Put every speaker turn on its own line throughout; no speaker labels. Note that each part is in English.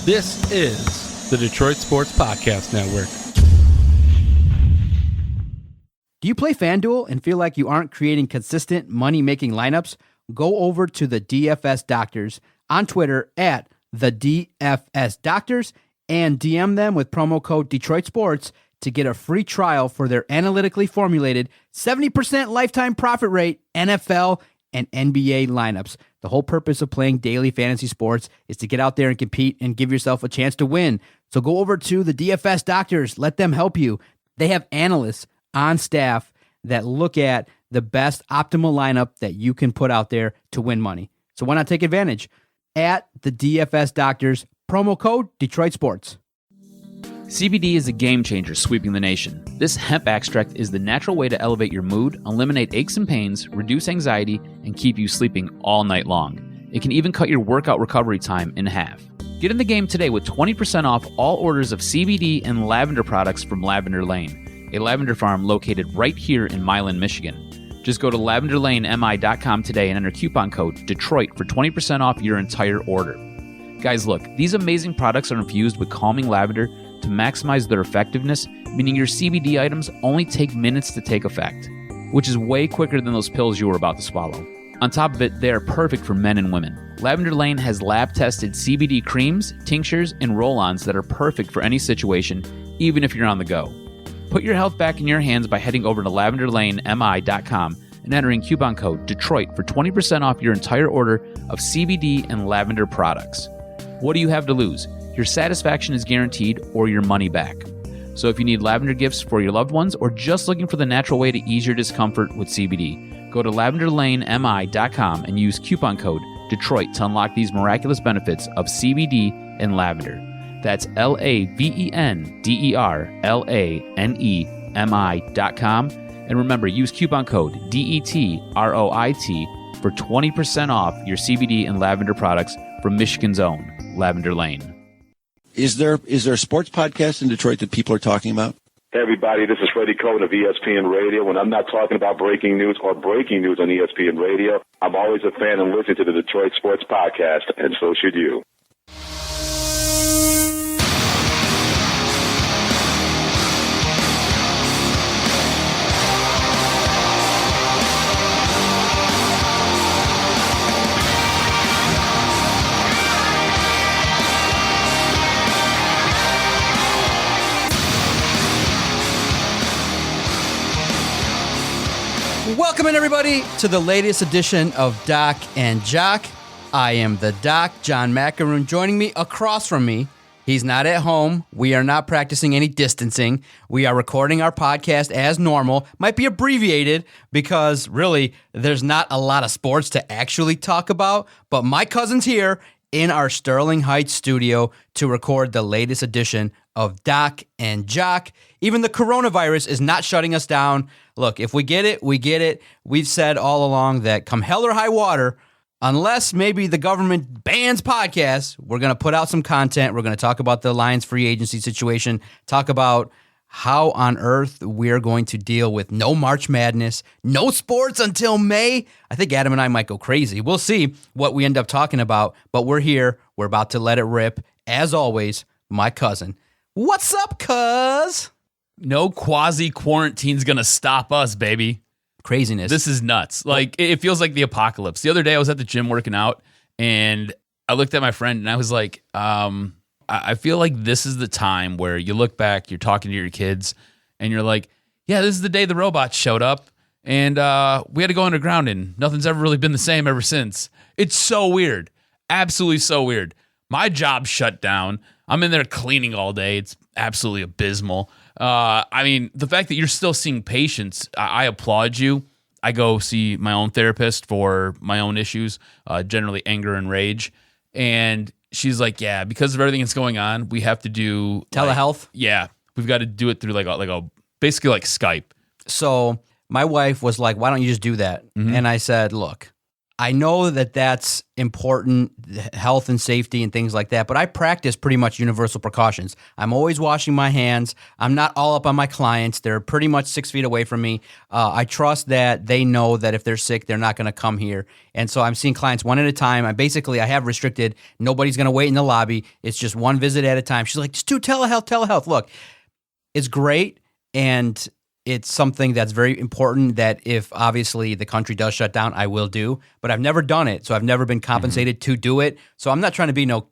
This is the Detroit Sports Podcast Network.
Do you play FanDuel and feel like you aren't creating consistent money-making lineups? Go over to the DFS Doctors on Twitter at the DFS Doctors and DM them with promo code Detroit Sports to get a free trial for their analytically formulated 70% lifetime profit rate NFL and NBA lineups. The whole purpose of playing daily fantasy sports is to get out there and compete and give yourself a chance to win. So go over to the DFS Doctors. Let them help you. They have analysts on staff that look at the best optimal lineup that you can put out there to win money. So why not take advantage? At the DFS Doctors, promo code Detroit Sports.
CBD is a game changer sweeping the nation. This hemp extract is the natural way to elevate your mood, eliminate aches and pains, reduce anxiety, and keep you sleeping all night long. It can even cut your workout recovery time in half. Get in the game today with 20% off all orders of CBD and lavender products from Lavender Lane, a lavender farm located right here in Milan, Michigan. Just go to lavenderlanemi.com today and enter coupon code Detroit for 20% off your entire order. Guys, look, these amazing products are infused with calming lavender to maximize their effectiveness, meaning your CBD items only take minutes to take effect, which is way quicker than those pills you were about to swallow. On top of it, they are perfect for men and women. Lavender Lane has lab-tested CBD creams, tinctures, and roll-ons that are perfect for any situation, even if you're on the go. Put your health back in your hands by heading over to lavenderlanemi.com and entering coupon code Detroit for 20% off your entire order of CBD and lavender products. What do you have to lose? Your satisfaction is guaranteed or your money back. So if you need lavender gifts for your loved ones or just looking for the natural way to ease your discomfort with CBD, go to lavenderlanemi.com and use coupon code Detroit to unlock these miraculous benefits of CBD and lavender. That's lavenderlanemi.com. And remember, use coupon code DETROIT for 20% off your CBD and lavender products from Michigan's own Lavender Lane.
Is there a sports podcast in Detroit that people are talking about?
Hey, everybody, this is Freddie Cohen of ESPN Radio. When I'm not talking about breaking news or breaking news on ESPN Radio, I'm always a fan and listen to the Detroit Sports Podcast, and so should you.
Welcome in, everybody, to the latest edition of Doc and Jock. I am the Doc, John Macaroon. Joining me across from me, he's not at home. We are not practicing any distancing. We are recording our podcast as normal. Might be abbreviated because, really, there's not a lot of sports to actually talk about. But my cousin's here in our Sterling Heights studio to record the latest edition of Doc and Jock. Even the coronavirus is not shutting us down. Look, if we get it, we get it. We've said all along that come hell or high water, unless maybe the government bans podcasts, we're going to put out some content. We're going to talk about the Lions free agency situation, talk about how on earth we're going to deal with no March Madness, no sports until May. I think Adam and I might go crazy. We'll see what we end up talking about, but we're here. We're about to let it rip. As always, my cousin. What's up, cuz?
No quasi-quarantine's going to stop us, baby.
Craziness.
This is nuts. Like, it feels like the apocalypse. The other day, I was at the gym working out, and I looked at my friend, and I was like, I feel like this is the time where you look back, you're talking to your kids, and you're like, yeah, this is the day the robots showed up, and we had to go underground, and nothing's ever really been the same ever since. It's so weird. Absolutely so weird. My job shut down. I'm in there cleaning all day. It's absolutely abysmal. I mean, the fact that you're still seeing patients, I applaud you. I go see my own therapist for my own issues, generally anger and rage. And she's like, yeah, because of everything that's going on, we have to do
telehealth.
Yeah, we've got to do it through like a basically like Skype.
So my wife was like, why don't you just do that? Mm-hmm. And I said, look, I know that that's important, health and safety and things like that, but I practice pretty much universal precautions. I'm always washing my hands. I'm not all up on my clients. They're pretty much 6 feet away from me. I trust that they know that if they're sick, they're not going to come here. And so I'm seeing clients one at a time. I have restricted. Nobody's going to wait in the lobby. It's just one visit at a time. She's like, just do telehealth. Look, it's great, and it's something that's very important that if obviously the country does shut down, I will do, but I've never done it. So I've never been compensated to do it. So I'm not trying to be no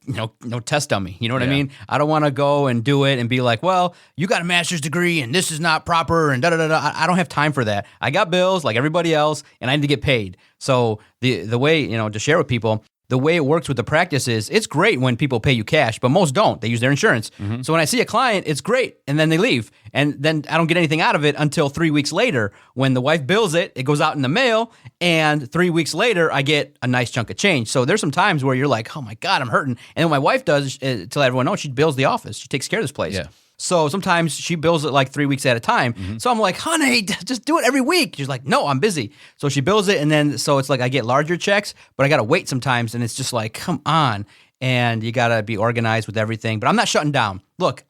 test dummy. You know what I mean? I don't want to go and do it and be like, well, you got a master's degree and this is not proper and da-da-da-da. I don't have time for that. I got bills like everybody else and I need to get paid. So the way, to share with people, the way it works with the practice is it's great when people pay you cash, but most don't. They use their insurance. So when I see a client, it's great, and then they leave. And then I don't get anything out of it until 3 weeks later. When the wife bills it, it goes out in the mail, and 3 weeks later, I get a nice chunk of change. So there's some times where you're like, oh my God, I'm hurting. And what my wife does, to let everyone know, she bills the office. She takes care of this place.
Yeah.
So sometimes she bills it like 3 weeks at a time. So I'm like, honey, just do it every week. She's like, no, I'm busy. So she bills it, and then so it's like I get larger checks, but I got to wait sometimes, and it's just like, come on. And you got to be organized with everything. But I'm not shutting down. Look,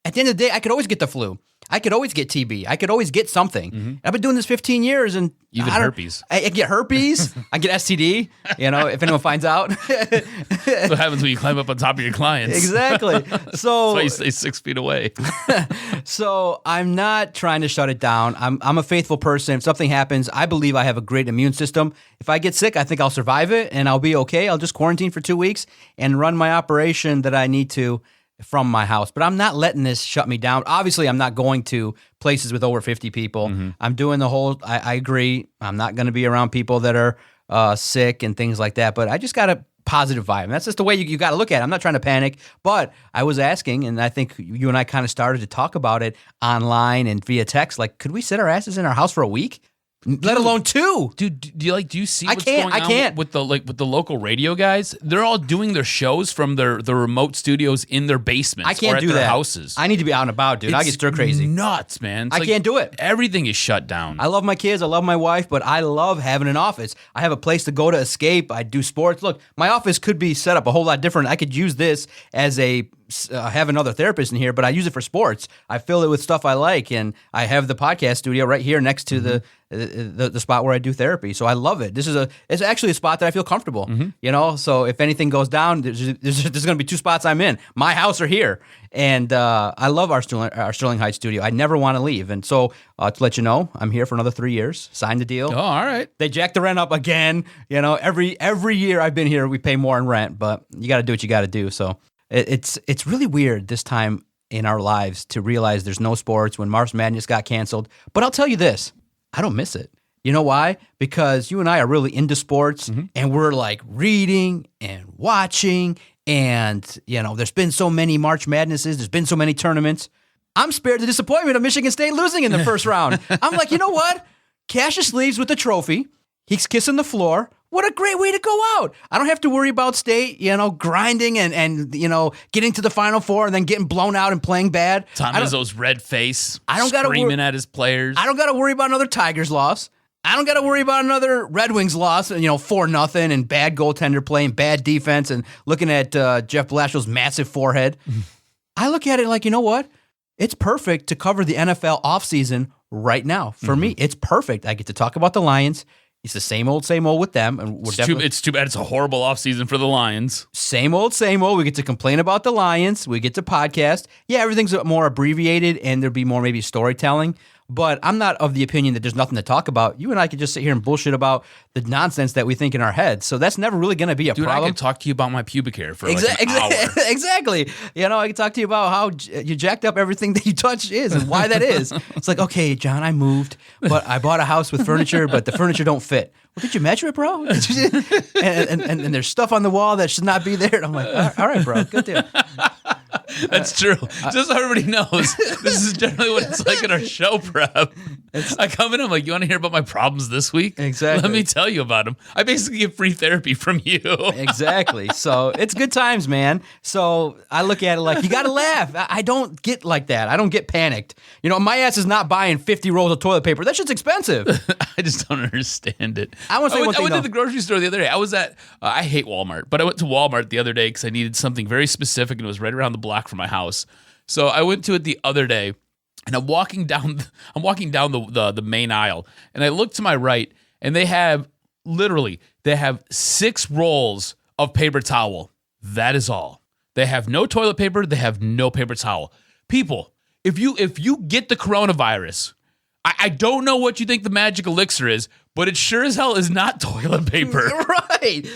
at the end of the day, I could always get the flu. I could always get TB. I could always get something. I've been doing this 15 years, and
Even herpes.
I get herpes. I get STD. If anyone finds out.
That's what happens when you climb up on top of your clients.
Exactly. So
That's why you stay 6 feet away.
So I'm not trying to shut it down. I'm a faithful person. If something happens, I believe I have a great immune system. If I get sick, I think I'll survive it, and I'll be okay. I'll just quarantine for 2 weeks and run my operation that I need to from my house. But I'm not letting this shut me down. Obviously, I'm not going to places with over 50 people. I'm doing the whole, I agree. I'm not going to be around people that are sick and things like that. But I just got a positive vibe. And that's just the way you got to look at it. I'm not trying to panic. But I was asking, and I think you and I kind of started to talk about it online and via text. Like, could we sit our asses in our house for a week? Let alone 2.
Dude, do you see what's
can't-
going
I
on
can't.
with the local radio guys? They're all doing their shows from their remote studios in their basements
I can't
or at
do
their
that.
houses.
I need to be out and about, dude. I get stir crazy.
Nuts, man. It's
I can't do it.
Everything is shut down.
I love my kids. I love my wife, but I love having an office. I have a place to go to escape. I do sports. Look, my office could be set up a whole lot different. I could use this as have another therapist in here, but I use it for sports. I fill it with stuff I like, and I have the podcast studio right here next to the spot where I do therapy. So I love it. It's actually a spot that I feel comfortable. So if anything goes down, there's going to be 2 spots I'm in. My house or here, and I love our Sterling Heights studio. I never want to leave, and so to let you know, I'm here for another 3 years. Signed the deal.
Oh, all right.
They jacked the rent up again. Every year I've been here, we pay more in rent, but you got to do what you got to do. So. It's really weird this time in our lives to realize there's no sports when March Madness got canceled. But I'll tell you this, I don't miss it. You know why? Because you and I are really into sports, and we're like reading and watching, and there's been so many March Madnesses, there's been so many tournaments. I'm spared the disappointment of Michigan State losing in the first round. I'm like, you know what? Cassius leaves with the trophy. He's kissing the floor. What a great way to go out. I don't have to worry about State, grinding and getting to the Final Four and then getting blown out and playing bad.
Tom Izzo's red face,
I don't gotta
screaming at his players.
I don't got to worry about another Tigers loss. I don't got to worry about another Red Wings loss, 4-0 and bad goaltender play and bad defense and looking at Jeff Blashill's massive forehead. I look at it like, you know what? It's perfect to cover the NFL offseason right now. For me, it's perfect. I get to talk about the Lions. It's the same old with them. And
It's too bad it's a horrible offseason for the Lions.
Same old. We get to complain about the Lions. We get to podcast. Yeah, everything's more abbreviated and there'd be more maybe storytelling. But I'm not of the opinion that there's nothing to talk about. You and I could just sit here and bullshit about the nonsense that we think in our heads. So that's never really going to be a problem.
I could talk to you about my pubic hair for an hour.
Exactly. I can talk to you about how you jacked up everything that you touch is and why that is. It's like, okay, John, I moved, but I bought a house with furniture, but the furniture don't fit. Well, did you measure it, bro? and there's stuff on the wall that should not be there. And I'm like, all right, bro, good deal.
That's true. Just so everybody knows, this is generally what it's like in our show prep. I come in, I'm like, you want to hear about my problems this week?
Exactly.
Let me tell you about them. I basically get free therapy from you.
Exactly. So it's good times, man. So I look at it like, you got to laugh. I don't get like that. I don't get panicked. You know, my ass is not buying 50 rolls of toilet paper. That shit's expensive.
I just don't understand it.
I want to say one thing,
I went
though.
to the grocery store the other day. I was at, I hate Walmart, but I went to Walmart the other day because I needed something very specific and it was right around the block from my house. So I went to it the other day. And I'm walking down the main aisle, and I look to my right, and they have 6 rolls of paper towel. That is all. They have no toilet paper. They have no paper towel. People, if you get the coronavirus, I don't know what you think the magic elixir is, but it sure as hell is not toilet paper.
Right.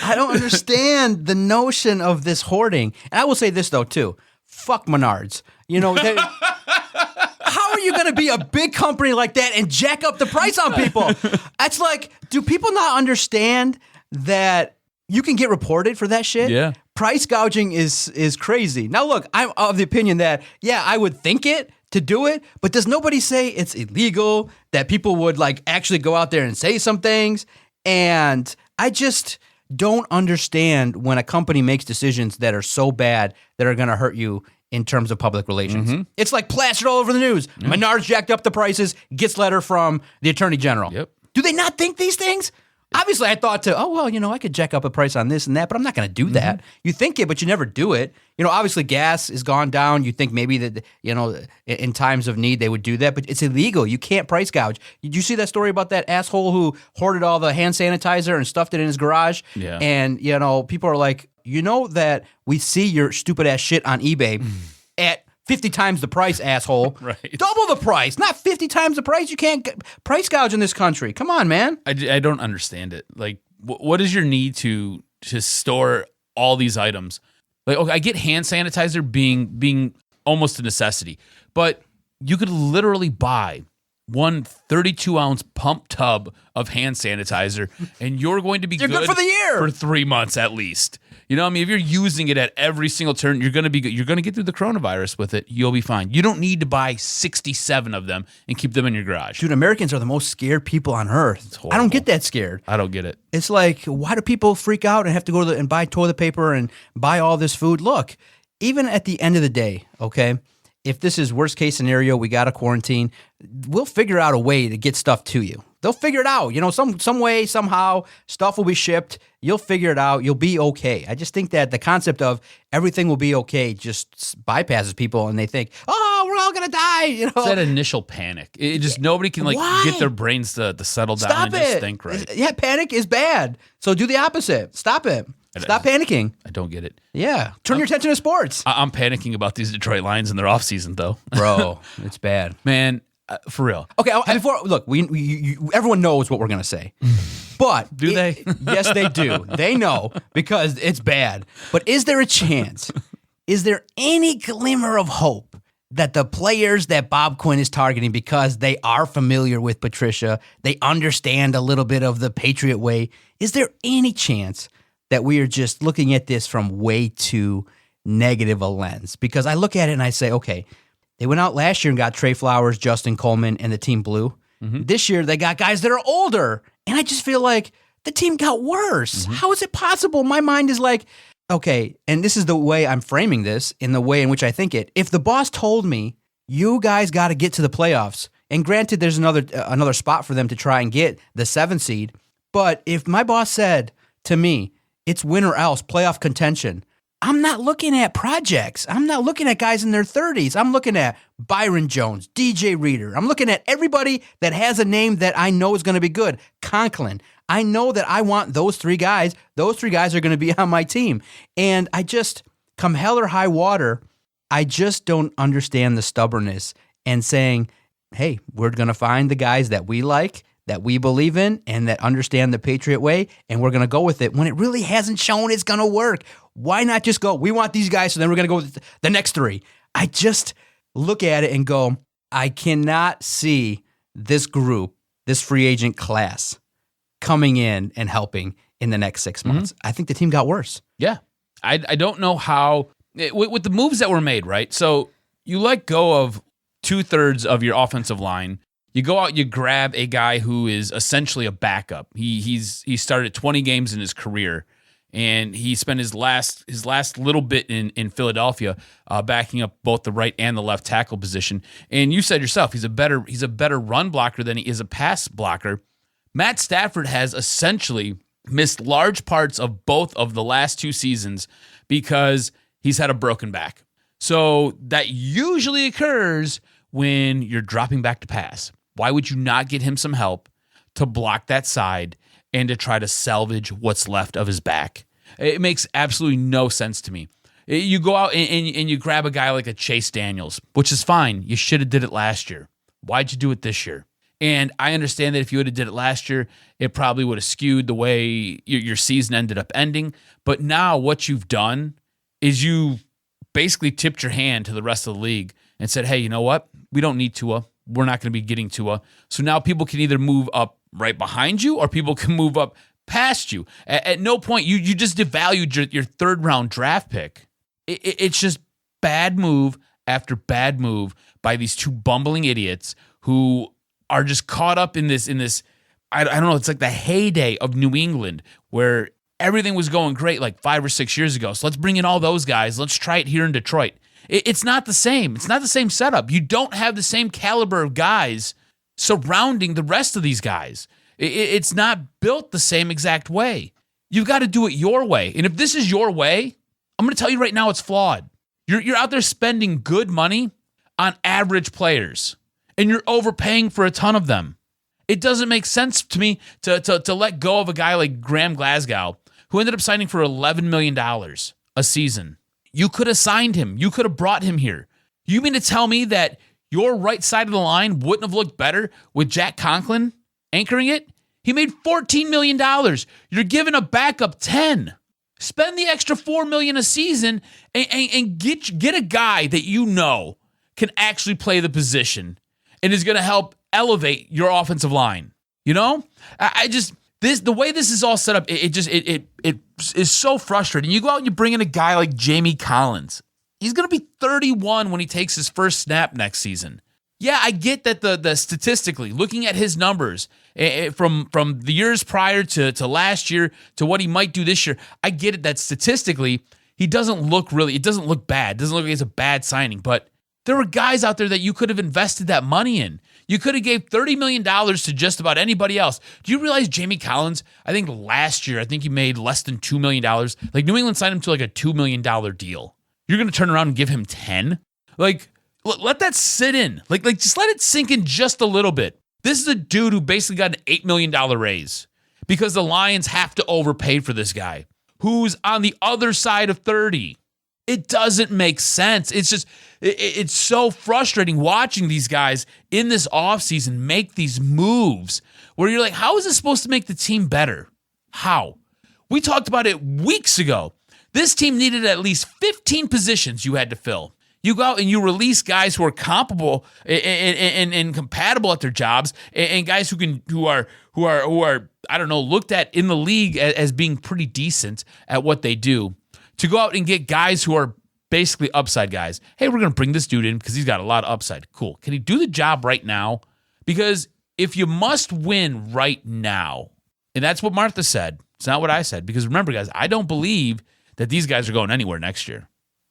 I don't understand the notion of this hoarding. And I will say this, though, too. Fuck Menards. You know, how are you going to be a big company like that and jack up the price on people? That's like, do people not understand that you can get reported for that shit?
Yeah.
Price gouging is crazy. Now, look, I'm of the opinion that, yeah, I would think it to do it, but does nobody say it's illegal, that people would like actually go out there and say some things? And I just don't understand when a company makes decisions that are so bad that are going to hurt you in terms of public relations.
Mm-hmm.
It's like plastered all over the news. Menards jacked up the prices, gets letter from the Attorney General.
Yep.
Do they not think these things? Obviously, I thought I could jack up a price on this and that, but I'm not going to do that. You think it, but you never do it. You know, obviously, gas has gone down. You think maybe that, you know, in times of need, they would do that, but it's illegal. You can't price gouge. Did you see that story about that asshole who hoarded all the hand sanitizer and stuffed it in his garage?
Yeah.
And, you know, people are like, you know that we see your stupid ass shit on eBay at 50 times the price, asshole.
Right.
Double the price, not 50 times the price. You can't price gouge in this country. Come on, man.
I don't understand it. Like, what is your need to store all these items? Like, okay, I get hand sanitizer being almost a necessity, but you could literally buy one 32-ounce pump tub of hand sanitizer, and you're going to be
You're good for the year.
For 3 months at least. You know what I mean? If you're using it at every single turn, you're going to be good. You're going to get through the coronavirus with it. You'll be fine. You don't need to buy 67 of them and keep them in your garage.
Dude, Americans are the most scared people on earth. I don't get that scared.
I don't get it.
It's like, why do people freak out and have to go and buy toilet paper and buy all this food? Look, even at the end of the day, okay, if this is worst case scenario, we got to quarantine, we'll figure out a way to get stuff to you. They'll figure it out. You know, some way, somehow, stuff will be shipped. You'll figure it out. You'll be okay. I just think that the concept of everything will be okay just bypasses people, and they think, oh, we're all going to die. You know,
it's that initial panic. It just, nobody can get their brains to settle down
Stop
and
it.
just think right.
Yeah, panic is bad. So do the opposite. Stop it. Stop panicking.
I don't get it.
Yeah. Turn your attention to sports.
I'm panicking about these Detroit Lions in their offseason, though.
Bro, it's bad.
Man, for real.
Okay, before look, everyone knows what we're gonna say, but
do they?
Yes, they do. They know because it's bad. But is there a chance? Is there any glimmer of hope that the players that Bob Quinn is targeting, because they are familiar with Patricia, they understand a little bit of the Patriot way? Is there any chance that we are just looking at this from way too negative a lens? Because I look at it and I say, okay, they went out last year and got Trey Flowers, Justin Coleman, and the team blue. Mm-hmm. This year, they got guys that are older. And I just feel like the team got worse. Mm-hmm. How is it possible? My mind is like, okay, and this is the way I'm framing this, in the way in which I think it. If the boss told me, you guys got to get to the playoffs, and granted, there's another spot for them to try and get the 7 seed, but if my boss said to me, it's win or else, playoff contention, I'm not looking at projects. I'm not looking at guys in their 30s. I'm looking at Byron Jones, DJ Reader. I'm looking at everybody that has a name that I know is going to be good. Conklin. I know that I want those 3 guys. Those 3 guys are going to be on my team. And I just, come hell or high water, I just don't understand the stubbornness and saying, hey, we're going to find the guys that we like, that we believe in, and that understand the Patriot way, and we're going to go with it when it really hasn't shown it's going to work. Why not just go, we want these guys, so then we're going to go with the next 3. I just look at it and go, I cannot see this group, this free agent class, coming in and helping in the next 6 months. I think the team got worse.
Yeah. I don't know how with the moves that were made, right? So you let go of 2/3 of your offensive line. You go out, you grab a guy who is essentially a backup. He started 20 games in his career, and he spent his last little bit in Philadelphia backing up both the right and the left tackle position. And you said yourself, he's a better run blocker than he is a pass blocker. Matt Stafford has essentially missed large parts of both of the last 2 seasons because he's had a broken back. So that usually occurs when you're dropping back to pass. Why would you not get him some help to block that side and to try to salvage what's left of his back? It makes absolutely no sense to me. You go out and you grab a guy like a Chase Daniels, which is fine. You should have did it last year. Why'd you do it this year? And I understand that if you would have did it last year, it probably would have skewed the way your season ended up ending. But now what you've done is you basically tipped your hand to the rest of the league and said, hey, you know what? We don't need Tua. We're not going to be getting Tua. So now people can either move up right behind you or people can move up past you. At no point, you just devalued your 3rd round draft pick. It's just bad move after bad move by these 2 bumbling idiots who are just caught up in this, I don't know, it's like the heyday of New England where everything was going great like 5 or 6 years ago. So let's bring in all those guys. Let's try it here in Detroit. It's not the same. It's not the same setup. You don't have the same caliber of guys surrounding the rest of these guys. It's not built the same exact way. You've got to do it your way. And if this is your way, I'm going to tell you right now it's flawed. You're out there spending good money on average players, and you're overpaying for a ton of them. It doesn't make sense to me to let go of a guy like Graham Glasgow, who ended up signing for $11 million a season. You could have signed him. You could have brought him here. You mean to tell me that your right side of the line wouldn't have looked better with Jack Conklin anchoring it? He made $14 million. You're giving a backup 10. Spend the extra $4 million a season and get a guy that you know can actually play the position and is going to help elevate your offensive line. You know, the way this is all set up, it is so frustrating. You go out and you bring in a guy like Jamie Collins. He's going to be 31 when he takes his first snap next season. Yeah, I get that the statistically, looking at his numbers from the years prior to last year to what he might do this year, I get it that statistically it doesn't look bad. It doesn't look like it's a bad signing, but there were guys out there that you could have invested that money in. You could have gave $30 million to just about anybody else. Do you realize Jamie Collins, I think last year, he made less than $2 million. Like New England signed him to like a $2 million deal. You're going to turn around and give him 10? Like, let that sit in. Like just let it sink in just a little bit. This is a dude who basically got an $8 million raise because the Lions have to overpay for this guy who's on the other side of 30. It doesn't make sense. It's just, it's so frustrating watching these guys in this offseason make these moves where you're like, how is this supposed to make the team better? How? We talked about it weeks ago. This team needed at least 15 positions you had to fill. You go out and you release guys who are comparable and compatible at their jobs, and guys who are I don't know, looked at in the league as being pretty decent at what they do. To go out and get guys who are basically upside guys. Hey, we're going to bring this dude in because he's got a lot of upside. Cool. Can he do the job right now? Because if you must win right now, and that's what Martha said, it's not what I said. Because remember, guys, I don't believe that these guys are going anywhere next year.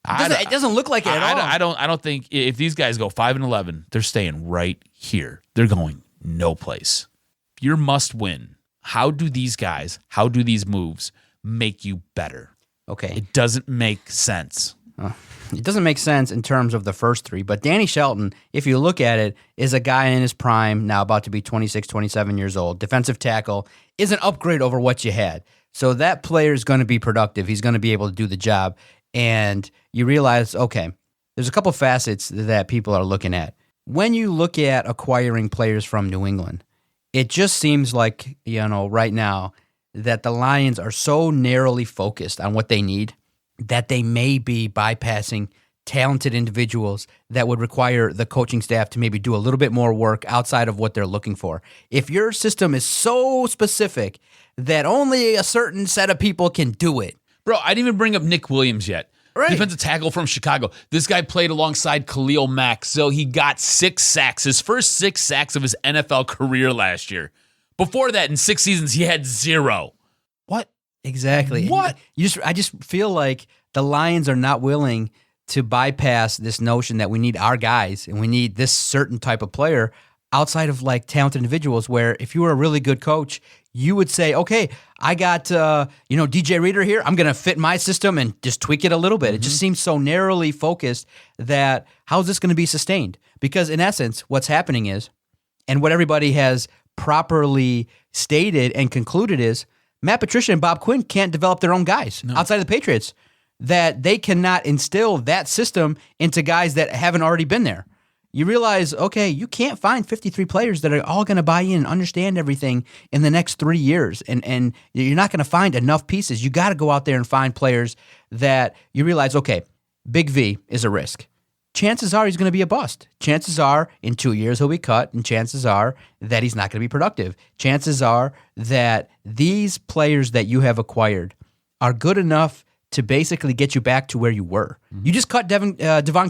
It doesn't look like it at all.
I don't think if these guys go 5-11, they're staying right here. They're going no place. Your must win. How do these moves make you better?
Okay.
It doesn't make sense.
It doesn't make sense in terms of the first three, but Danny Shelton, if you look at it, is a guy in his prime, now about to be 26, 27 years old. Defensive tackle is an upgrade over what you had. So that player is going to be productive. He's going to be able to do the job. And you realize, okay, there's a couple facets that people are looking at. When you look at acquiring players from New England, it just seems like, right now, that the Lions are so narrowly focused on what they need that they may be bypassing talented individuals that would require the coaching staff to maybe do a little bit more work outside of what they're looking for. If your system is so specific that only a certain set of people can do it.
Bro, I didn't even bring up Nick Williams yet.
Right.
Defensive tackle from Chicago. This guy played alongside Khalil Mack, so he got 6 sacks, his first 6 sacks of his NFL career last year. Before that, in 6 seasons, he had 0. What?
Exactly.
What?
I just feel like the Lions are not willing to bypass this notion that we need our guys and we need this certain type of player outside of like talented individuals, where if you were a really good coach, you would say, okay, I got DJ Reader here. I'm going to fit my system and just tweak it a little bit. It just seems so narrowly focused that how's this going to be sustained? Because in essence, what's happening is, and what everybody has properly stated and concluded is, Matt Patricia and Bob Quinn can't develop their own guys outside of the Patriots, that they cannot instill that system into guys that haven't already been there. You realize, okay, you can't find 53 players that are all going to buy in and understand everything in the next 3 years. And you're not going to find enough pieces. You got to go out there and find players that you realize, okay, Big V is a risk. Chances are he's going to be a bust. Chances are in 2 years he'll be cut, and chances are that he's not going to be productive. Chances are that these players that you have acquired are good enough to basically get you back to where you were. You just cut Devon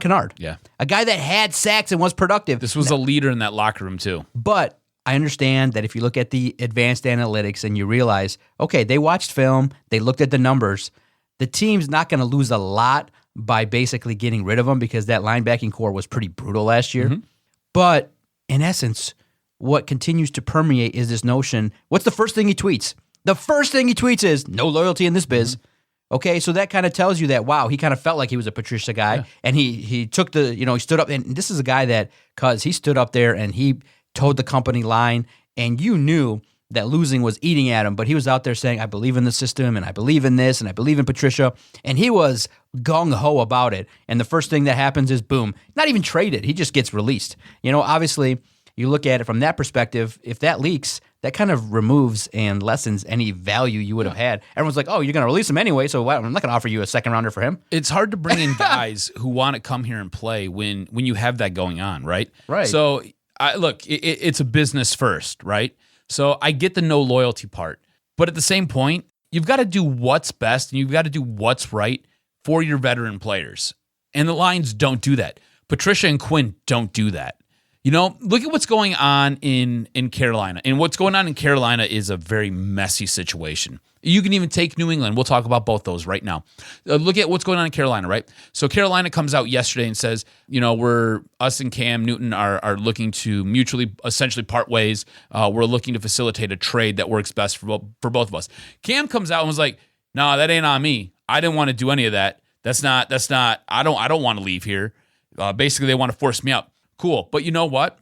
Kennard.
Yeah.
A guy that had sacks and was productive.
This was a leader in that locker room, too.
But I understand that if you look at the advanced analytics and you realize, okay, they watched film, they looked at the numbers, the team's not going to lose a lot by basically getting rid of him because that linebacking core was pretty brutal last year. But in essence, what continues to permeate is this notion, what's the first thing he tweets? The first thing he tweets is, no loyalty in this biz. Okay, so that kind of tells you that, wow, he kind of felt like he was a Patricia guy, and he took he stood up, and this is a guy that, cause he stood up there and he toed the company line, and you knew that losing was eating at him, but he was out there saying, I believe in the system, and I believe in this, and I believe in Patricia, and he was gung-ho about it, and the first thing that happens is, boom, not even traded, he just gets released. Obviously, you look at it from that perspective, if that leaks, that kind of removes and lessens any value you would have had. Everyone's like, oh, you're going to release him anyway, so I'm not going to offer you a second rounder for him.
It's hard to bring in guys who want to come here and play when you have that going on, right?
Right.
So, it's a business first, right? So I get the no loyalty part. But at the same point, you've got to do what's best and you've got to do what's right for your veteran players. And the Lions don't do that. Patricia and Quinn don't do that. Look at what's going on in Carolina. And what's going on in Carolina is a very messy situation. You can even take New England. We'll talk about both those right now. Look at what's going on in Carolina, right? So Carolina comes out yesterday and says, us and Cam Newton are looking to mutually essentially part ways. We're looking to facilitate a trade that works best for both of us. Cam comes out and was like, no, that ain't on me. I didn't want to do any of that. That's not, I don't want to leave here. Basically, they want to force me out. Cool. But you know what?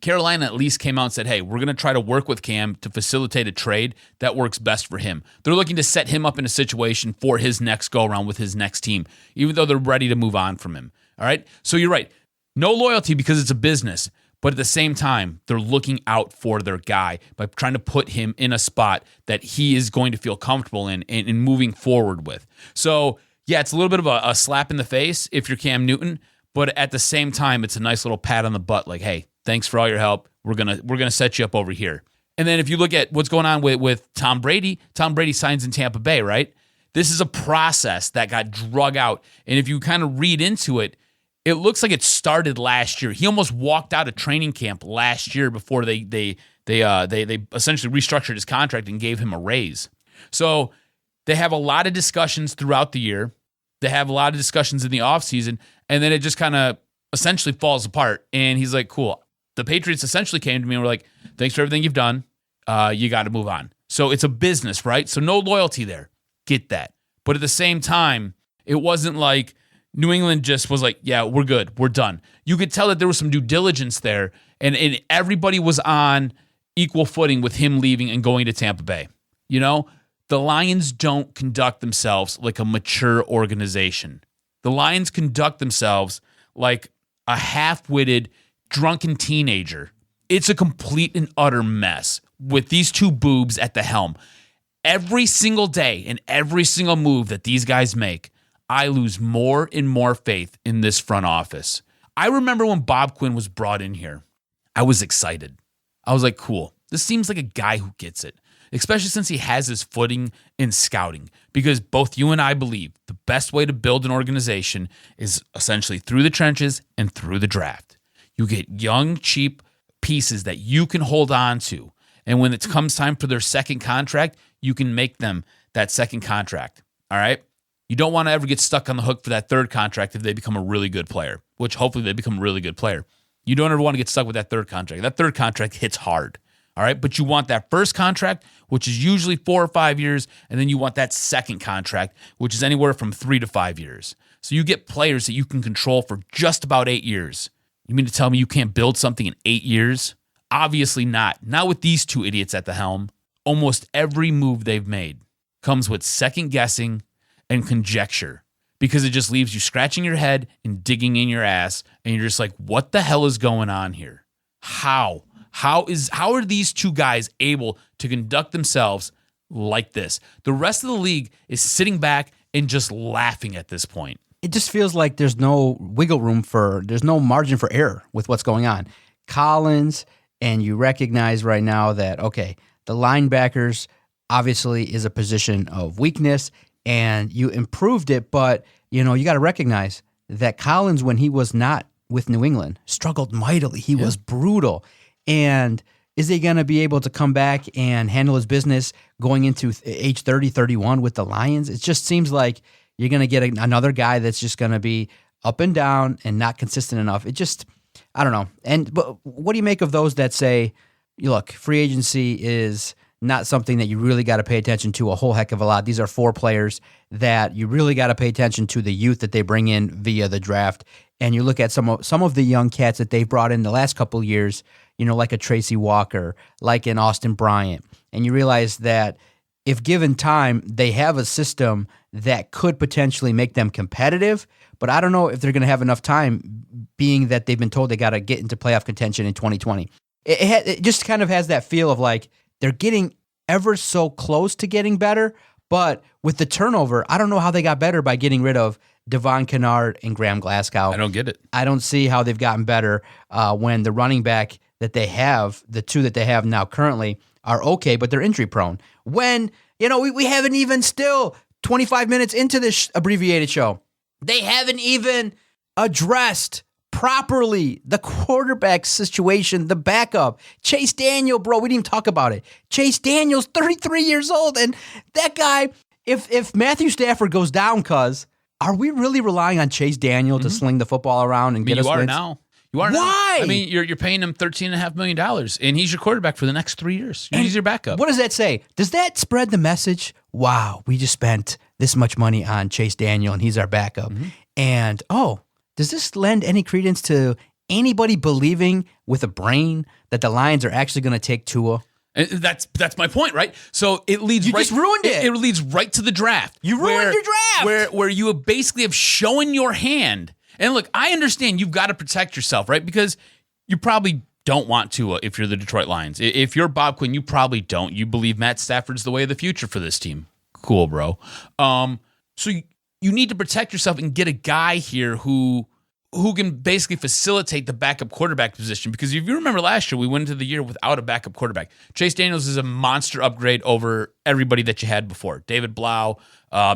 Carolina at least came out and said, hey, we're going to try to work with Cam to facilitate a trade that works best for him. They're looking to set him up in a situation for his next go-around with his next team, even though they're ready to move on from him. All right? So you're right. No loyalty because it's a business, but at the same time, they're looking out for their guy by trying to put him in a spot that he is going to feel comfortable in and moving forward with. So, yeah, it's a little bit of a slap in the face if you're Cam Newton, but at the same time, it's a nice little pat on the butt like, hey, thanks for all your help. We're gonna set you up over here. And then if you look at what's going on with Tom Brady signs in Tampa Bay, right? This is a process that got drug out. And if you kind of read into it, it looks like it started last year. He almost walked out of training camp last year before they essentially restructured his contract and gave him a raise. So they have a lot of discussions throughout the year. They have a lot of discussions in the offseason, and then it just kind of essentially falls apart. And he's like, cool. The Patriots essentially came to me and were like, thanks for everything you've done. You got to move on. So it's a business, right? So no loyalty there. Get that. But at the same time, it wasn't like New England just was like, yeah, we're good. We're done. You could tell that there was some due diligence there, and everybody was on equal footing with him leaving and going to Tampa Bay. The Lions don't conduct themselves like a mature organization. The Lions conduct themselves like a half-witted, drunken teenager. It's a complete and utter mess with these two boobs at the helm. Every single day and every single move that these guys make, I lose more and more faith in this front office. I remember when Bob Quinn was brought in here, I was excited. I was like, cool. This seems like a guy who gets it. especially since he has his footing in scouting. Because both you and I believe the best way to build an organization is essentially through the trenches and through the draft. You get young, cheap pieces that you can hold on to. And when it comes time for their second contract, you can make them that second contract. All right? You don't want to ever get stuck on the hook for that third contract if they become a really good player, which hopefully they become a really good player. You don't ever want to get stuck with that third contract. That third contract hits hard. All right? But you want that first contract, which is usually 4 or 5 years, and then you want that second contract, which is anywhere from 3 to 5 years. So you get players that you can control for just about 8 years. You mean to tell me you can't build something in 8 years? Obviously not. Not with these two idiots at the helm. Almost every move they've made comes with second guessing and conjecture, because it just leaves you scratching your head and digging in your ass, and you're just like, what the hell is going on here? How are these two guys able to conduct themselves like this? The rest of the league is sitting back and just laughing at this point.
It just feels like there's no wiggle room there's no margin for error with what's going on. Collins, and you recognize right now that, okay, the linebackers obviously is a position of weakness, and you improved it, but you got to recognize that Collins, when he was not with New England, struggled mightily. He was brutal. And is he going to be able to come back and handle his business going into age 30, 31 with the Lions? It just seems like you're going to get another guy that's just going to be up and down and not consistent enough. It just, I don't know. But what do you make of those that say, look, free agency is not something that you really got to pay attention to a whole heck of a lot. These are 4 players that you really got to pay attention to the youth that they bring in via the draft. And you look at some of the young cats that they've brought in the last couple of years, like a Tracy Walker, like an Austin Bryant. And you realize that if given time, they have a system that could potentially make them competitive. But I don't know if they're going to have enough time, being that they've been told they got to get into playoff contention in 2020. It just kind of has that feel of like, they're getting ever so close to getting better, but with the turnover, I don't know how they got better by getting rid of Devon Kennard and Graham Glasgow.
I don't get it.
I don't see how they've gotten better when the running back that they have, the 2 that they have now currently, are okay, but they're injury prone. When, we haven't even still 25 minutes into this abbreviated show, they haven't even addressed properly the quarterback situation, the backup. Chase Daniel, bro, we didn't even talk about it. Chase Daniel's 33 years old, and that guy, if Matthew Stafford goes down, are we really relying on Chase Daniel to sling the football around and get us wins?
You are now.
Why?
I mean, you're paying him $13.5 million, and he's your quarterback for the next 3 years. He's your backup.
What does that say? Does that spread the message? Wow, we just spent this much money on Chase Daniel, and he's our backup. And, does this lend any credence to anybody believing with a brain that the Lions are actually going to take Tua?
And that's my point, right? So it leads
just ruined it.
It leads right to the draft.
You ruined your draft.
Where you basically have shown your hand. And look, I understand you've got to protect yourself, right? Because you probably don't want Tua if you're the Detroit Lions. If you're Bob Quinn, you probably don't. You believe Matt Stafford's the way of the future for this team. Cool, bro. So you need to protect yourself and get a guy here who can basically facilitate the backup quarterback position. Because if you remember last year, we went into the year without a backup quarterback. Chase Daniels is a monster upgrade over everybody that you had before. David Blau,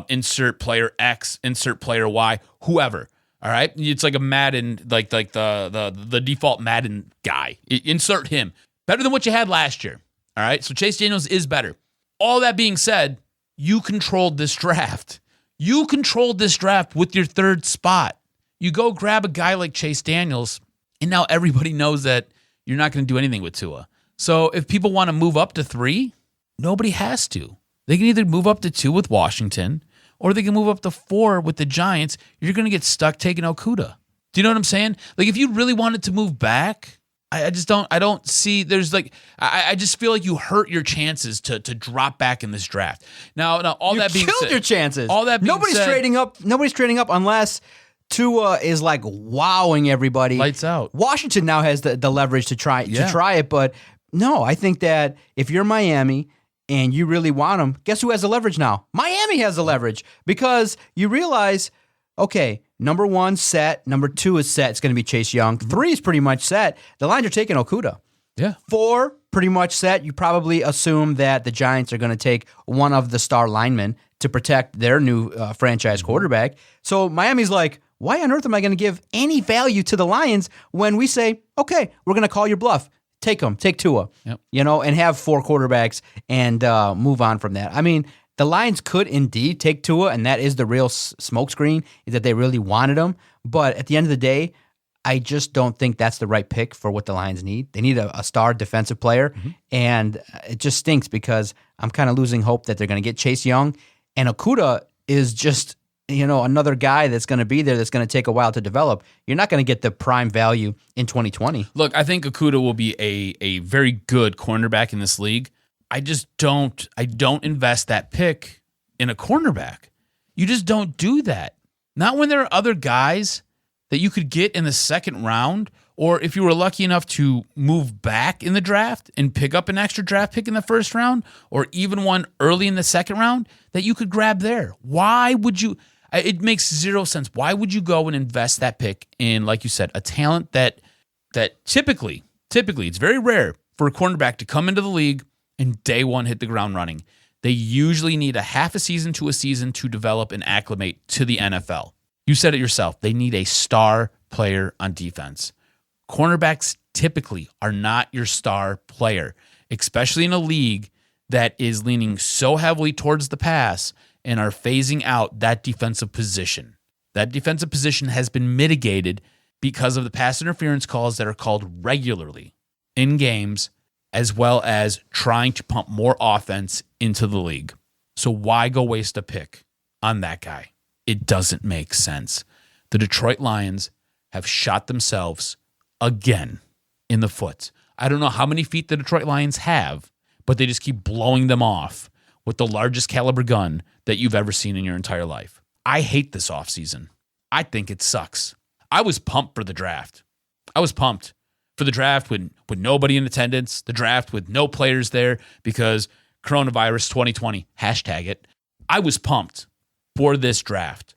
insert player X, insert player Y, whoever. All right? It's like a Madden, like the default Madden guy. Insert him. Better than what you had last year. All right? So Chase Daniels is better. All that being said, you controlled this draft. You controlled this draft with your 3rd spot. You go grab a guy like Chase Daniels, and now everybody knows that you're not going to do anything with Tua. So if people want to move up to 3, nobody has to. They can either move up to 2 with Washington, or they can move up to 4 with the Giants. You're going to get stuck taking Okudah. Do you know what I'm saying? Like, if you really wanted to move back, I don't see, there's like, I just feel like you hurt your chances to drop back in this draft. Now all that being said.
You killed your chances.
All that being
nobody's
said.
Nobody's trading up unless Tua is like wowing everybody.
Lights out.
Washington now has the leverage to try it, but no, I think that if you're Miami and you really want them, guess who has the leverage now? Miami has the leverage, because you realize, okay, number 1 set, number 2 is set. It's going to be Chase Young. 3 is pretty much set. The Lions are taking Okudah.
Yeah.
4, pretty much set. You probably assume that the Giants are going to take one of the star linemen to protect their new franchise quarterback. So Miami's like, why on earth am I going to give any value to the Lions when we say, okay, we're going to call your bluff. Take them. Take Tua.
Yep.
And have 4 quarterbacks and move on from that. I mean, the Lions could indeed take Tua, and that is the real smokescreen, is that they really wanted him. But at the end of the day, I just don't think that's the right pick for what the Lions need. They need a star defensive player, and it just stinks because I'm kind of losing hope that they're going to get Chase Young, and Okudah is just another guy that's going to be there that's going to take a while to develop. You're not going to get the prime value in 2020.
Look, I think Okudah will be a very good cornerback in this league. I don't invest that pick in a cornerback. You just don't do that. Not when there are other guys that you could get in the second round, or if you were lucky enough to move back in the draft and pick up an extra draft pick in the first round, or even one early in the second round that you could grab there. Why would you? It makes zero sense. Why would you go and invest that pick in, like you said, a talent that typically it's very rare for a cornerback to come into the league and day one hit the ground running. They usually need a half a season to a season to develop and acclimate to the NFL. You said it yourself. They need a star player on defense. Cornerbacks typically are not your star player, especially in a league that is leaning so heavily towards the pass and are phasing out that defensive position. That defensive position has been mitigated because of the pass interference calls that are called regularly in games, as well as trying to pump more offense into the league. So why go waste a pick on that guy? It doesn't make sense. The Detroit Lions have shot themselves again in the foot. I don't know how many feet the Detroit Lions have, but they just keep blowing them off with the largest caliber gun that you've ever seen in your entire life. I hate this offseason. I think it sucks. I was pumped for the draft. I was pumped for the draft with nobody in attendance, the draft with no players there because coronavirus 2020, hashtag it. I was pumped for this draft.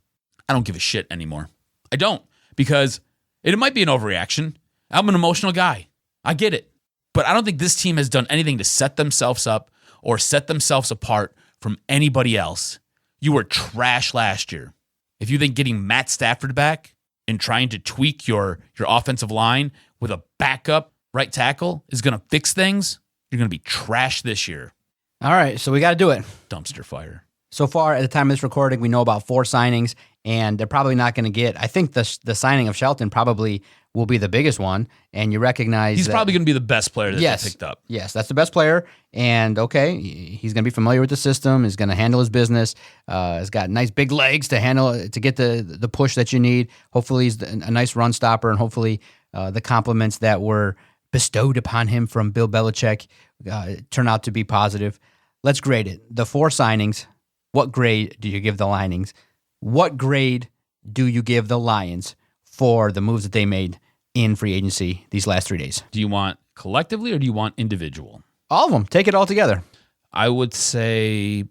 I don't give a shit anymore. I don't, because it might be an overreaction. I'm an emotional guy. I get it. But I don't think this team has done anything to set themselves up or set themselves apart from anybody else. You were trash last year. If you think getting Matt Stafford back and trying to tweak your offensive line with a backup right tackle is going to fix things, you're going to be trash this year.
All right, so we got to do it.
Dumpster fire.
So far, at the time of this recording, we know about 4 signings, and they're probably not going to get. I think the signing of Shelton probably will be the biggest one, and you recognize
he's probably going to be the best player that they picked up.
Yes, that's the best player, and okay, he's going to be familiar with the system. He's going to handle his business. He's got nice big legs to handle to get the push that you need. Hopefully, he's a nice run stopper, and hopefully, the compliments that were bestowed upon him from Bill Belichick turn out to be positive. Let's grade it. The 4 signings. What grade do you give the Linings? What grade do you give the Lions for the moves that they made in free agency these last 3 days?
Do you want collectively or do you want individual?
All of them. Take it all together.
I would say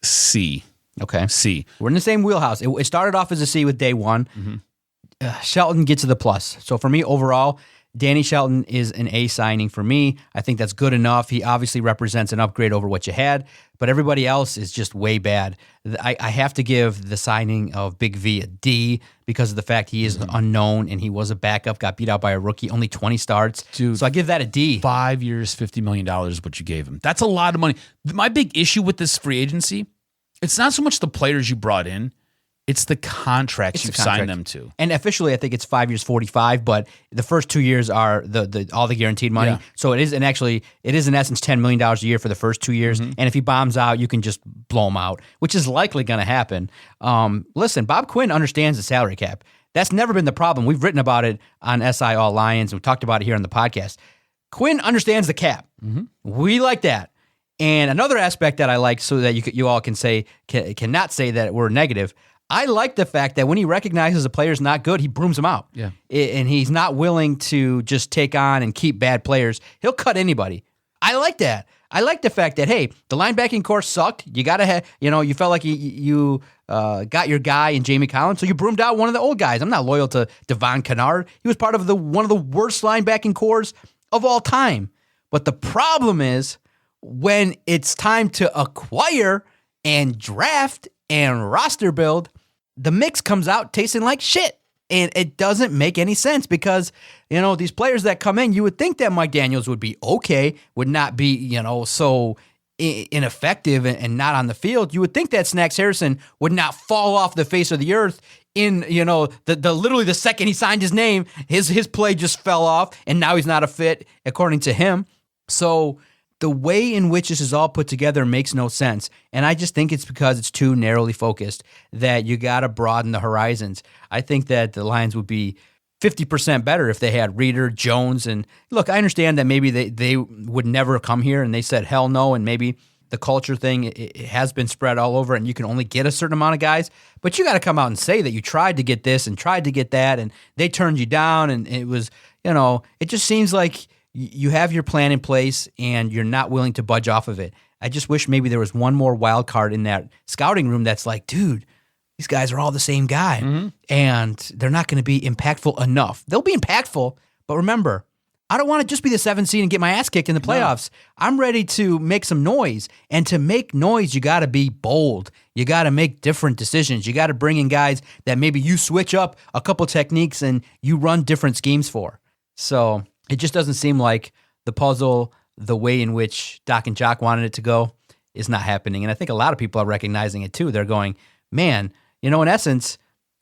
C.
Okay.
C.
We're in the same wheelhouse. It started off as a C with day one. Shelton gets to the plus. So for me, overall, Danny Shelton is an A signing for me. I think that's good enough. He obviously represents an upgrade over what you had, but everybody else is just way bad. I have to give the signing of Big V a D because of the fact he is unknown and he was a backup, got beat out by a rookie, only 20 starts.
Dude,
so I give that a D.
5 years, $50 million is what you gave him. That's a lot of money. My big issue with this free agency, it's not so much the players you brought in, it's the contracts you've signed them to.
And officially, I think it's 5 years, 45, but the first 2 years are all the guaranteed money.
Yeah.
So it is in essence $10 million a year for the first 2 years. And if he bombs out, you can just blow him out, which is likely going to happen. Listen, Bob Quinn understands the salary cap. That's never been the problem. We've written about it on SI All Lions. We talked about it here on the podcast. Quinn understands the cap. We like that. And another aspect that I like, so that you all cannot say that we're negative. I like the fact that when he recognizes a player's not good, he brooms him out.
Yeah.
And he's not willing to just take on and keep bad players. He'll cut anybody. I like that. I like the fact that, hey, the linebacking core sucked. You got to have, you felt like you got your guy in Jamie Collins, so you broomed out one of the old guys. I'm not loyal to Devon Kennard. He was part of one of the worst linebacking cores of all time. But the problem is when it's time to acquire and draft and roster build, the mix comes out tasting like shit. And it doesn't make any sense because, these players that come in, you would think that Mike Daniels would be okay, would not be, so ineffective and not on the field. You would think that Snacks Harrison would not fall off the face of the earth in, the literally the second he signed his name, his play just fell off and now he's not a fit according to him. So the way in which this is all put together makes no sense. And I just think it's because it's too narrowly focused that you got to broaden the horizons. I think that the Lions would be 50% better if they had Reeder, Jones. And look, I understand that maybe they would never come here and they said hell no. And maybe the culture thing, it has been spread all over and you can only get a certain amount of guys. But you got to come out and say that you tried to get this and tried to get that and they turned you down. And it was, it just seems like you have your plan in place and you're not willing to budge off of it. I just wish maybe there was one more wild card in that scouting room that's like, dude, these guys are all the same guy and they're not going to be impactful enough. They'll be impactful, but remember, I don't want to just be the 7th seed and get my ass kicked in the playoffs. No. I'm ready to make some noise. And to make noise, you got to be bold. You got to make different decisions. You got to bring in guys that maybe you switch up a couple techniques and you run different schemes for. So it just doesn't seem like the puzzle, the way in which Doc and Jock wanted it to go, is not happening. And I think a lot of people are recognizing it too. They're going, man, in essence,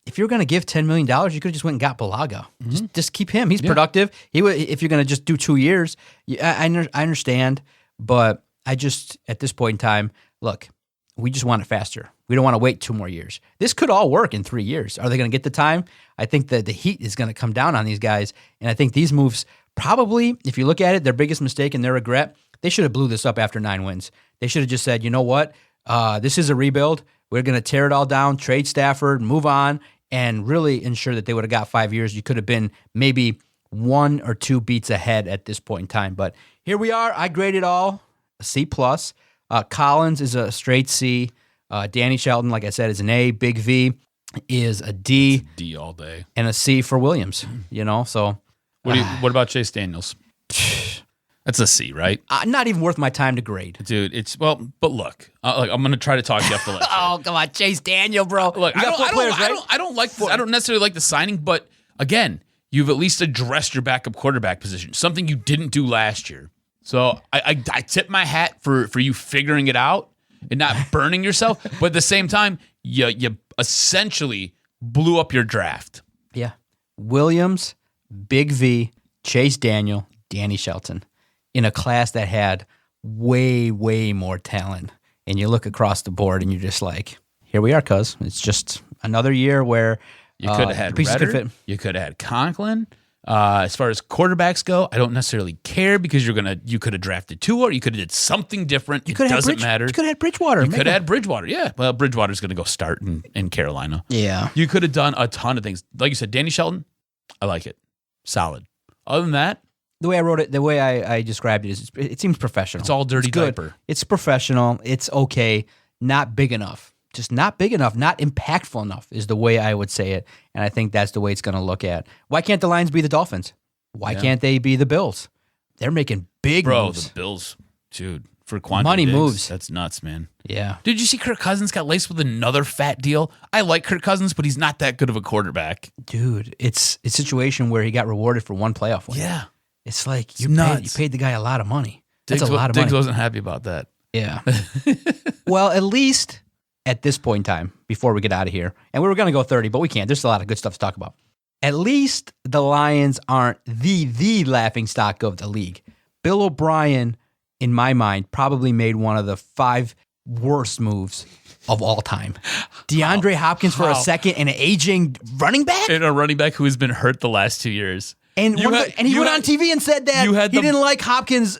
if you're going to give $10 million, you could have just went and got Balaga. Just keep him. He's productive. If you're going to just do 2 years, I understand. But I just, at this point in time, look, we just want it faster. We don't want to wait 2 more years. This could all work in 3 years. Are they going to get the time? I think that the heat is going to come down on these guys. And I think these moves probably, if you look at it, their biggest mistake and their regret, they should have blew this up after 9 wins. They should have just said, you know what? This is a rebuild. We're going to tear it all down, trade Stafford, move on, and really ensure that they would have got 5 years. You could have been maybe 1 or 2 beats ahead at this point in time. But here we are. I grade it all a C+. Collins is a straight C. Danny Shelton, like I said, is an A. Big V is a D.
It's D all day.
And a C for Williams, so...
What about Chase Daniels? That's a C, right?
Not even worth my time to grade.
Dude, but look, I'm going to try to talk you off the ledge.
Oh, come on, Chase Daniel, bro.
Look, I don't necessarily like the signing, but again, you've at least addressed your backup quarterback position, something you didn't do last year. So I tip my hat for you figuring it out and not burning yourself, but at the same time, you essentially blew up your draft.
Yeah. Williams, Big V, Chase Daniel, Danny Shelton, in a class that had way, way more talent. And you look across the board and you're just like, here we are, cuz. It's just another year where
you could have had Redder, you could have had Conklin. As far as quarterbacks go, I don't necessarily care because you could have drafted Tua or you could have did something different. It doesn't matter.
You could have had Bridgewater.
You could have had Bridgewater, yeah. Well, Bridgewater's going to go start in Carolina.
Yeah.
You could have done a ton of things. Like you said, Danny Shelton, I like it. Solid. Other than that,
the way I wrote it, the way I described it is it seems professional.
It's all dirty diaper.
It's professional. It's okay. Not big enough. Just not big enough. Not impactful enough is the way I would say it. And I think that's the way it's going to look at. Why can't the Lions be the Dolphins? Why can't they be the Bills? They're making big moves.
The Bills, dude. For Quantum
money
Diggs,
moves.
That's nuts, man.
Yeah.
Did you see Kirk Cousins got laced with another fat deal? I like Kirk Cousins, but he's not that good of a quarterback.
Dude, it's a situation where he got rewarded for 1 playoff win.
Yeah.
It's like you paid the guy a lot of money.
That's a lot of money. Diggs wasn't happy about that.
Yeah. Well, at least at this point in time, before we get out of here, and we were going to go 30, but we can't. There's a lot of good stuff to talk about. At least the Lions aren't the laughingstock of the league. Bill O'Brien, in my mind, probably made one of the 5 worst moves of all time. DeAndre Hopkins for a second and an aging running back?
And a running back who has been hurt the last 2 years.
And he went on TV and said that he didn't like Hopkins'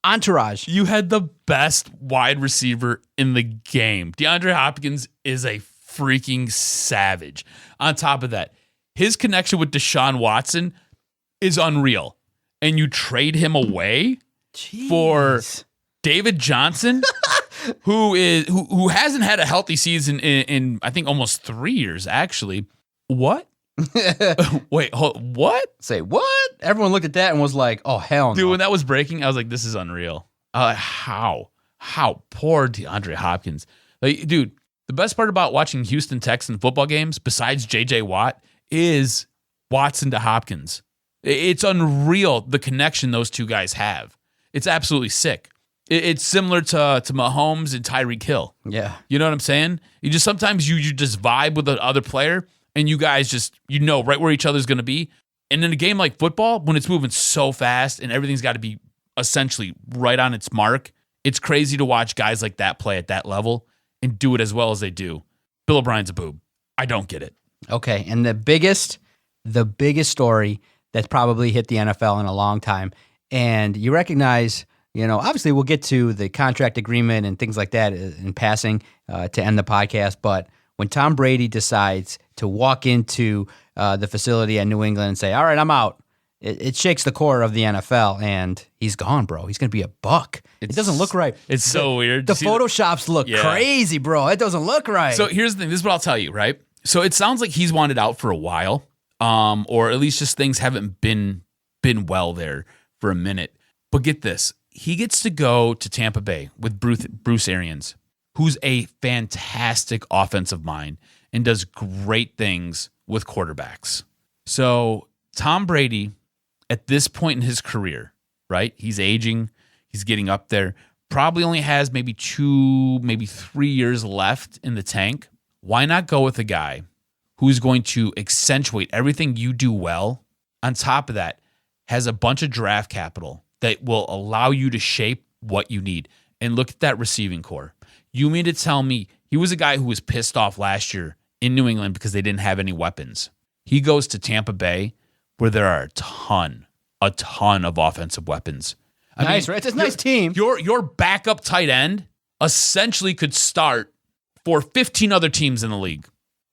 entourage.
You had the best wide receiver in the game. DeAndre Hopkins is a freaking savage. On top of that, his connection with Deshaun Watson is unreal. And you trade him away for David Johnson, who hasn't had a healthy season in I think almost 3 years, actually. What Wait, what?
Say, what? Everyone looked at that and was like, oh, hell no.
Dude, when that was breaking, I was like, this is unreal. How? Poor DeAndre Hopkins. Like, dude, the best part about watching Houston Texans football games, besides J.J. Watt, is Watson to Hopkins. It's unreal, the connection those two guys have. It's absolutely sick. It's similar to Mahomes and Tyreek Hill.
Yeah.
You know what I'm saying? You just sometimes you just vibe with the other player, and you guys just, right where each other's going to be. And in a game like football, when it's moving so fast and everything's got to be essentially right on its mark, it's crazy to watch guys like that play at that level and do it as well as they do. Bill O'Brien's a boob. I don't get it.
Okay, and the biggest story that's probably hit the NFL in a long time, and you recognize, obviously we'll get to the contract agreement and things like that in passing to end the podcast, but when Tom Brady decides to walk into the facility at New England and say, all right, I'm out, it shakes the core of the NFL, and he's gone, bro. He's going to be a buck. It doesn't look right.
It's so weird.
The Photoshops look crazy, bro. It doesn't look right.
So here's the thing. This is what I'll tell you, right? So it sounds like he's wanted out for a while, or at least just things haven't been well there for a minute. But get this. He gets to go to Tampa Bay with Bruce Arians, who's a fantastic offensive mind and does great things with quarterbacks. So Tom Brady, at this point in his career, right? He's aging. He's getting up there. Probably only has maybe 2, maybe 3 years left in the tank. Why not go with a guy who's going to accentuate everything you do well? On top of that, has a bunch of draft capital that will allow you to shape what you need. And look at that receiving core. You mean to tell me he was a guy who was pissed off last year in New England because they didn't have any weapons. He goes to Tampa Bay where there are a ton of offensive weapons.
Nice, right? It's a nice team.
Your backup tight end essentially could start for 15 other teams in the league.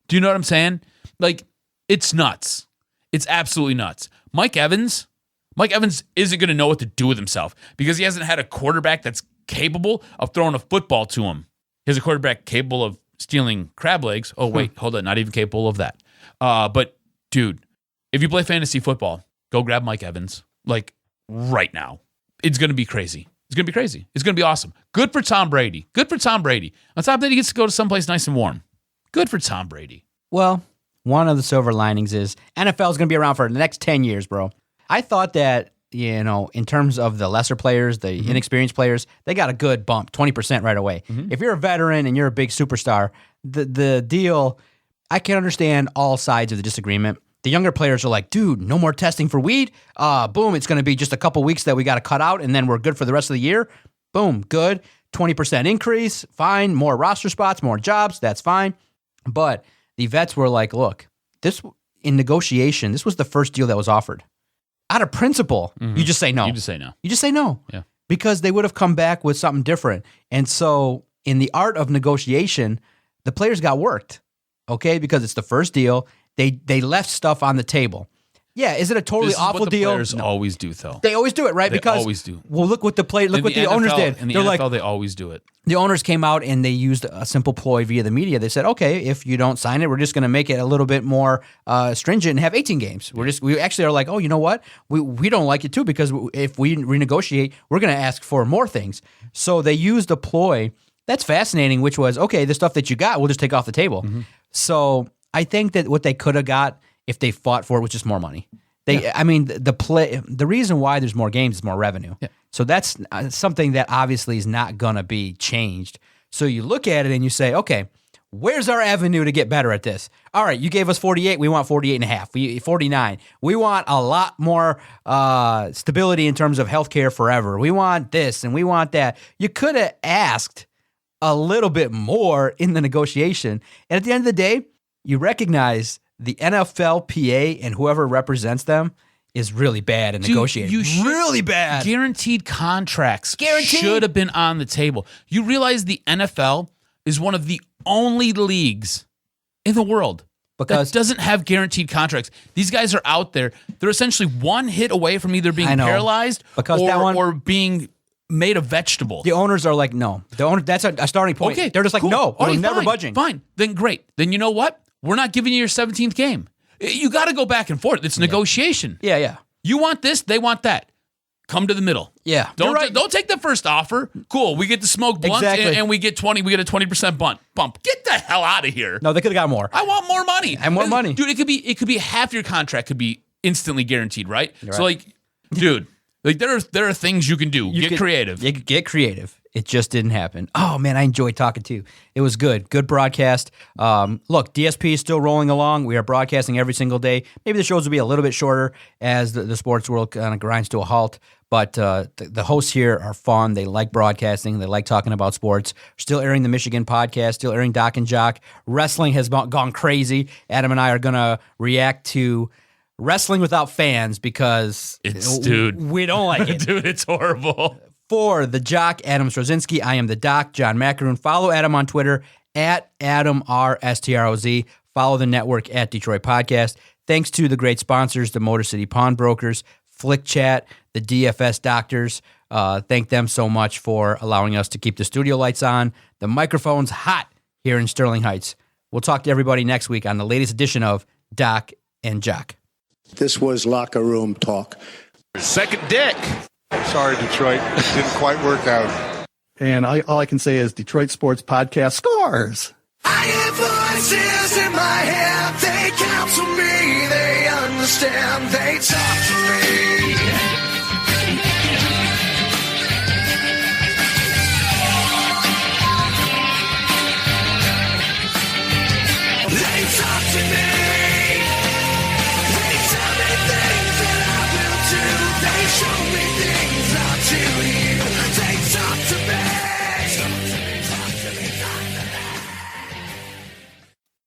Do you know what I'm saying? Like, it's nuts. It's absolutely nuts. Mike Evans isn't going to know what to do with himself because he hasn't had a quarterback that's capable of throwing a football to him. He has a quarterback capable of stealing crab legs. Oh, wait, hold on. Not even capable of that. But, dude, if you play fantasy football, go grab Mike Evans, like, right now. It's going to be crazy. It's going to be crazy. It's going to be awesome. Good for Tom Brady. On top of that, he gets to go to someplace nice and warm. Good for Tom Brady.
Well, one of the silver linings is NFL is going to be around for the next 10 years, bro. I thought that, in terms of the lesser players, the inexperienced players, they got a good bump, 20% right away. If you're a veteran and you're a big superstar, the deal, I can understand all sides of the disagreement. The younger players are like, dude, no more testing for weed. Boom, it's going to be just a couple weeks that we got to cut out, and then we're good for the rest of the year. Boom, good. 20% increase, fine. More roster spots, more jobs, that's fine. But the vets were like, look, this in negotiation, this was the first deal that was offered. Out of principle, you just say no.
You just say no.
You just say no.
Yeah.
Because they would have come back with something different. And so in the art of negotiation, the players got worked, okay? Because it's the first deal. They left stuff on the table. Yeah, is it a totally awful deal?
Players always do, though.
They always do it, right?
They
because
always do.
Well, look what the
NFL,
owners did.
In the
They're
NFL,
like,
they always do it.
The owners came out and they used a simple ploy via the media. They said, okay, if you don't sign it, we're just going to make it a little bit more stringent and have 18 games. We actually are like, oh, you know what? We don't like it too because if we renegotiate, we're going to ask for more things. So they used a ploy that's fascinating, which was, okay, the stuff that you got, we'll just take off the table. So I think that what they could have got if they fought for it was just more money. The reason why there's more games is more revenue. Yeah. So that's something that obviously is not going to be changed. So you look at it and you say, okay, where's our avenue to get better at this? All right, you gave us 48. We want 48 and a half. 49. We want a lot more stability in terms of healthcare forever. We want this and we want that. You could have asked a little bit more in the negotiation. And at the end of the day, you recognize the NFLPA and whoever represents them is really bad at negotiating. Really bad.
Guaranteed contracts should have been on the table. You realize the NFL is one of the only leagues in the world that doesn't have guaranteed contracts. These guys are out there. They're essentially one hit away from either being paralyzed or being made a vegetable.
The owners are like, no. That's a starting point.
Okay,
they're just like,
cool.
no, we're never budging.
Fine. Then great. Then you know what? We're not giving you your 17th game. You got to go back and forth. It's negotiation.
Yeah.
You want this, they want that. Come to the middle.
Yeah.
Don't take the first offer. Cool. We get the smoke blunt and we get 20. We get a 20% bump. Get the hell out of here.
No, they could have got more.
I want more money.
And more money.
Dude, it could be half your contract could be instantly guaranteed, right? So dude, there are things you can do. Get creative.
You could get creative. It just didn't happen. Oh, man, I enjoyed talking to you. It was good. Good broadcast. Look, DSP is still rolling along. We are broadcasting every single day. Maybe the shows will be a little bit shorter as the sports world kind of grinds to a halt. But the hosts here are fun. They like broadcasting. They like talking about sports. Still airing the Michigan podcast. Still airing Doc and Jock. Wrestling has gone crazy. Adam and I are going to react to wrestling without fans because we don't like it.
Dude, it's horrible.
For the Jock, Adam Strozinski, I am the Doc, John Macaroon. Follow Adam on Twitter at AdamRSTROZ. Follow the network at Detroit Podcast. Thanks to the great sponsors, the Motor City Pawnbrokers, Flick Chat, the DFS Doctors. Thank them so much for allowing us to keep the studio lights on, the microphones hot here in Sterling Heights. We'll talk to everybody next week on the latest edition of Doc and Jock.
This was locker room talk.
Second dick.
Sorry, Detroit. Didn't quite work out.
And all I can say is Detroit Sports Podcast scores.
I hear voices in my head. They counsel me. They understand. They talk to me.